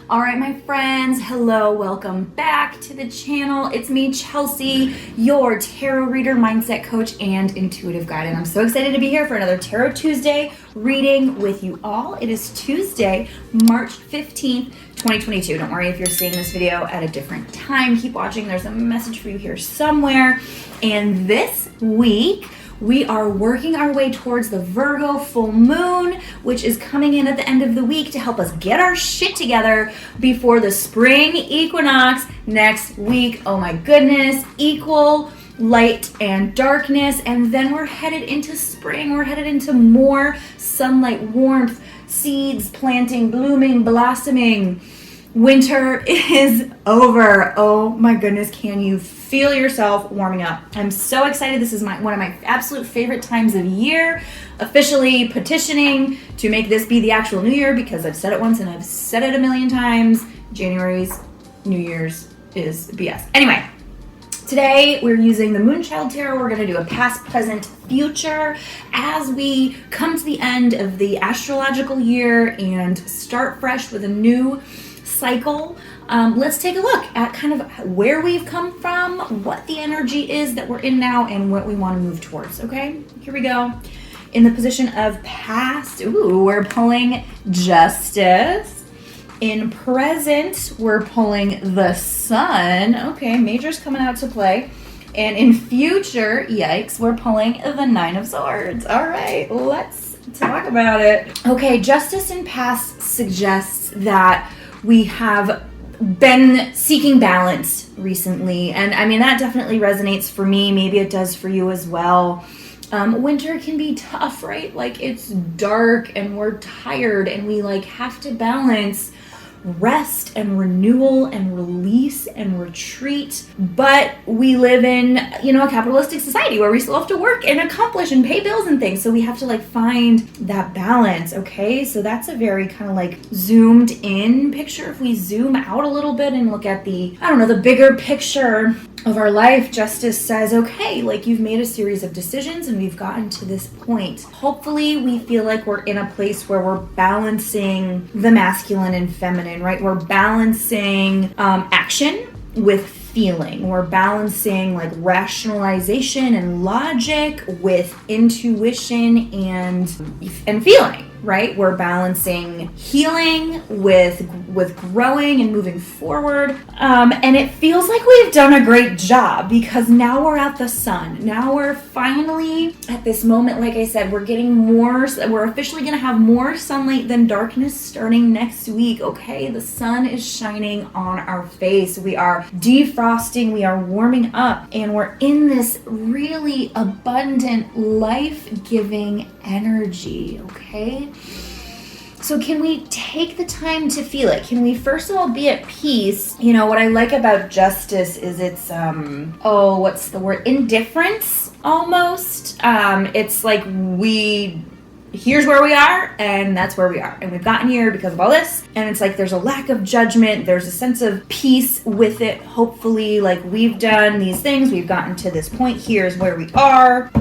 All right, my friends, hello, welcome back to the channel. It's me, Chelsea, your tarot reader, mindset coach, and intuitive guide. And I'm so excited to be here for another Tarot Tuesday reading with you all. It is Tuesday, March 15th, 2022. Don't worry if you're seeing this video at a different time. Keep watching. There's a message for you here somewhere. And this week, we are working our way towards the Virgo full moon, which is coming in at the end of the week to help us get our shit together before the spring equinox next week. Oh my goodness, equal light and darkness. And then we're headed into spring. We're headed into more sunlight, warmth, seeds planting, blooming, blossoming. Winter is over. Oh my goodness, can you feel yourself warming up? I'm so excited. This is one of my absolute favorite times of year. Officially petitioning to make this be the actual new year because I've said it once and I've said it a million times. January's New Year's is BS. Anyway, today we're using the Moonchild Tarot. We're going to do a past, present, future as we come to the end of the astrological year and start fresh with a new cycle. Let's take a look at kind of where we've come from, what the energy is that we're in now, and what we want to move towards. Okay, here we go. In the position of past, we're pulling Justice. In present, we're pulling the Sun. Okay, major's coming out to play. And in future, yikes, we're pulling the Nine of Swords. All right, let's talk about it. Okay, Justice in past suggests that we have been seeking balance recently. And I mean, that definitely resonates for me. Maybe it does for you as well. Winter can be tough, right? Like it's dark and we're tired and we have to balance rest and renewal and release and retreat. But we live in, a capitalistic society where we still have to work and accomplish and pay bills and things. So we have to find that balance. Okay. So that's a very kind of zoomed in picture. If we zoom out a little bit and look at the bigger picture of our life, Justice says, okay, you've made a series of decisions and we've gotten to this point. Hopefully we feel like we're in a place where we're balancing the masculine and feminine, right? We're balancing action with feeling. We're balancing rationalization and logic with intuition and feeling, right? We're balancing healing with growing and moving forward. And it feels like we've done a great job because now we're at the Sun. Now we're finally at this moment, like I said, we're officially going to have more sunlight than darkness starting next week. Okay. The sun is shining on our face. We are defrosting. We are warming up and we're in this really abundant, life-giving energy. Okay. So can we take the time to feel it? Can we first of all be at peace? What I like about Justice is it's, what's the word? Indifference almost. It's here's where we are and that's where we are. And we've gotten here because of all this. And it's there's a lack of judgment. There's a sense of peace with it. Hopefully, we've done these things. We've gotten to this point. Here's where we are.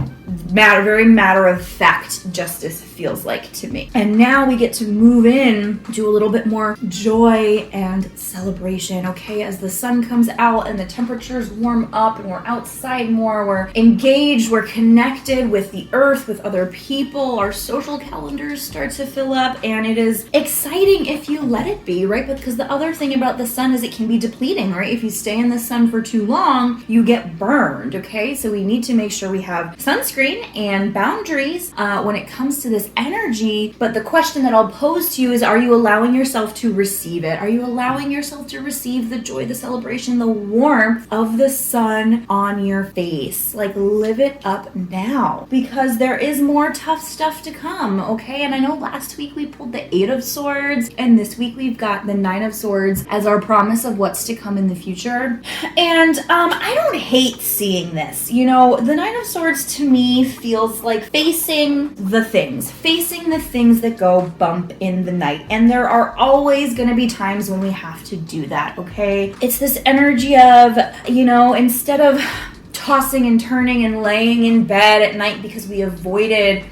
Very matter of fact, Justice feels like to me. And now we get to move in to a little bit more joy and celebration, okay? As the sun comes out and the temperatures warm up and we're outside more, we're engaged, we're connected with the earth, with other people, our social calendars start to fill up, and it is exciting if you let it be, right? Because the other thing about the sun is it can be depleting, right? If you stay in the sun for too long, you get burned, okay? So we need to make sure we have sunscreen and boundaries when it comes to this energy. But the question that I'll pose to you is, are you allowing yourself to receive it? Are you allowing yourself to receive the joy, the celebration, the warmth of the sun on your face? Live it up now because there is more tough stuff to come, okay? And I know last week we pulled the Eight of Swords and this week we've got the Nine of Swords as our promise of what's to come in the future. And I don't hate seeing this. The Nine of Swords to me feels like facing the things that go bump in the night. And there are always going to be times when we have to do that, okay? It's this energy of, instead of tossing and turning and laying in bed at night because we avoided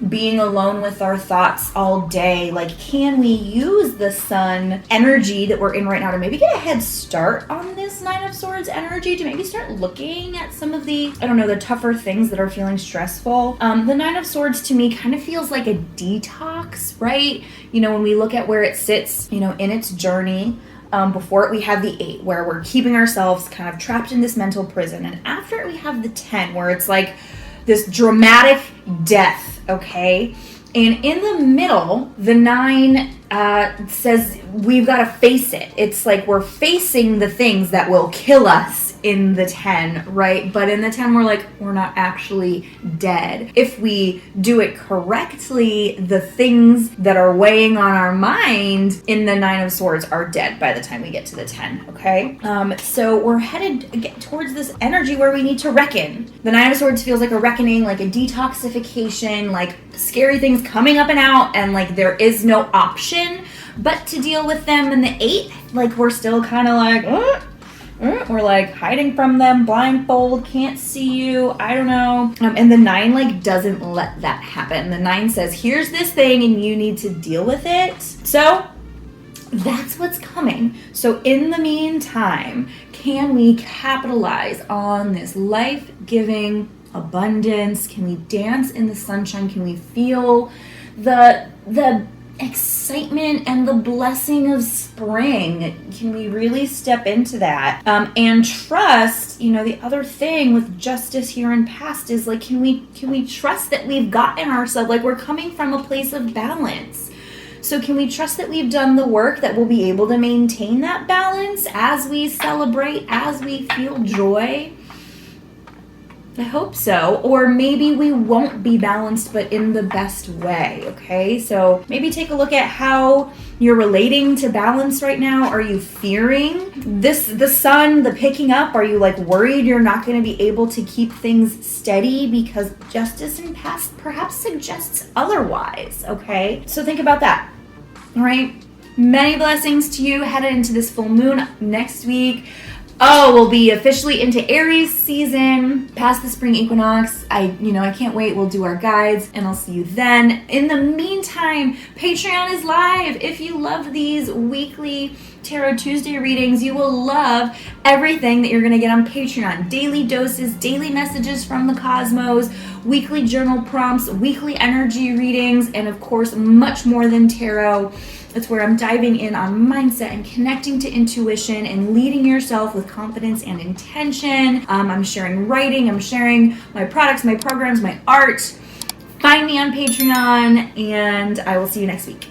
being alone with our thoughts all day? Like, can we use the sun energy that we're in right now to maybe get a head start on this Nine of Swords energy, to maybe start looking at some of the, I don't know, the tougher things that are feeling stressful? The Nine of Swords to me kind of feels like a detox, right? You know, when we look at where it sits, you know, in its journey, before it we have the 8, where we're keeping ourselves kind of trapped in this mental prison. And after it we have the 10, where it's like this dramatic death, okay? And in the middle, the 9 says we've got to face it. It's like we're facing the things that will kill us in the 10, right? But in the 10, we're like, we're not actually dead. If we do it correctly, the things that are weighing on our mind in the 9 of Swords are dead by the time we get to the 10, okay? So we're headed towards this energy where we need to reckon. The 9 of Swords feels like a reckoning, like a detoxification, like scary things coming up and out, and like there is no option but to deal with them. And the 8, like we're still kind of like, we're like hiding from them, blindfold, can't see you, I don't know. And the 9 like doesn't let that happen. The 9 says, here's this thing and you need to deal with it. So that's what's coming. So in the meantime, can we capitalize on this life-giving abundance? Can we dance in the sunshine? Can we feel the excitement and the blessing of spring? Can we really step into that and trust? You know, the other thing with justice here and past is like, can we trust that we've gotten ourselves, like we're coming from a place of balance. So can we trust that we've done the work that we'll be able to maintain that balance as we celebrate, as we feel joy? I hope so. Or maybe we won't be balanced, but in the best way, okay? So maybe take a look at how you're relating to balance right now. Are you fearing the sun, the picking up? Are you like worried you're not going to be able to keep things steady because justice in past perhaps suggests otherwise, okay? So think about that, all right? Many blessings to you headed into this full moon next week. Oh, we'll be officially into Aries season, past the spring equinox. I can't wait. We'll do our guides and I'll see you then. In the meantime, Patreon is live. If you love these weekly Tarot Tuesday readings, you will love everything that you're going to get on Patreon. Daily doses, daily messages from the cosmos, weekly journal prompts, weekly energy readings, and of course, much more than tarot. It's where I'm diving in on mindset and connecting to intuition and leading yourself with confidence and intention. I'm sharing writing. I'm sharing my products, my programs, my art. Find me on Patreon, and I will see you next week.